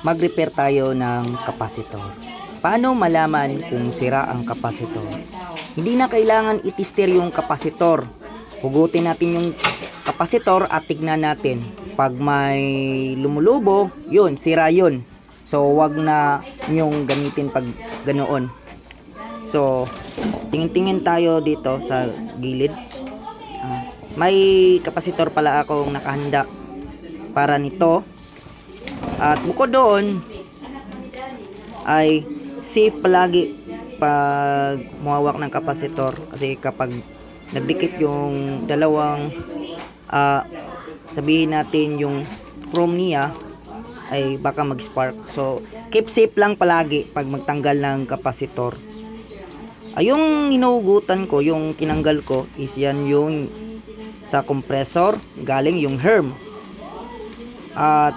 mag-repair tayo ng kapasitor. Paano malaman kung sira ang kapasitor? Hindi na kailangan itester yung kapasitor. Hugutin natin yung kapasitor at tignan natin. Pag may lumulubo, yun, sira yun. So, wag na nyong gamitin pag ganoon. So, tingin-tingin tayo dito sa gilid. May kapasitor pala akong nakahanda para nito. At bukod doon, ay safe palagi pag muhawak ng kapasitor. Kasi kapag nagdikit yung dalawang, sabihin natin yung chrome niya, ay baka mag-spark. So, keep safe lang palagi pag magtanggal ng kapasitor. Yung hinuhugutan ko, yung tinanggal ko, is yan yung sa compressor, galing yung herm. At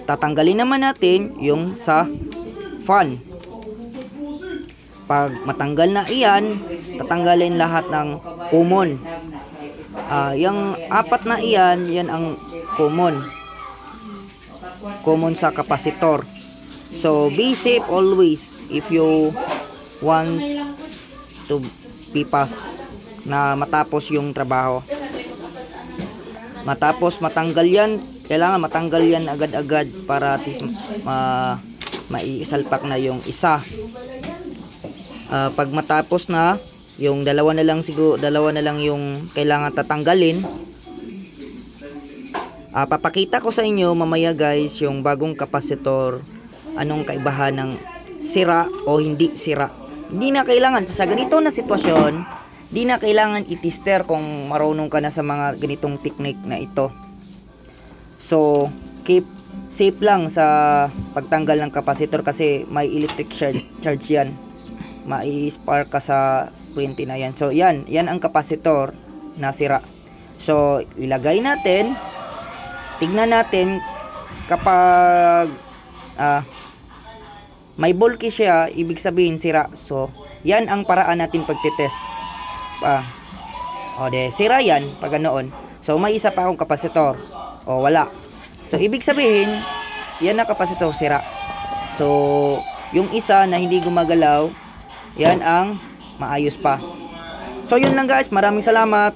tatanggalin naman natin yung sa fan. Pag matanggal na iyan, tatanggalin lahat ng common. Yung apat na iyan, yan ang common. Common sa kapasitor. So, be safe always if you want to be fast na matapos yung trabaho. Matapos matanggal yan, kailangan matanggal yan agad-agad para at least maisalpak na yung isa. Pag matapos na, yung dalawa na lang yung kailangan tatanggalin. Papakita ko sa inyo mamaya guys yung bagong kapasitor, anong kaibahan ng sira o hindi sira. Hindi na kailangan sa ganito na sitwasyon, hindi na kailangan itester kung marunong ka na sa mga ganitong technique na ito. So, keep safe lang sa pagtanggal ng kapasitor kasi may electric charge yan. Mai-spark ka sa kuryente na yan. So, yan ang kapasitor na sira. So, ilagay natin, tignan natin kapag may bulky siya, ibig sabihin sira. So, yan ang paraan natin pagtitest. Sira yan pag ganoon. So, may isa pa akong kapasitor. Wala. So, ibig sabihin, yan na kapasitor sira. So, yung isa na hindi gumagalaw, yan ang maayos pa. So, yun lang guys. Maraming salamat.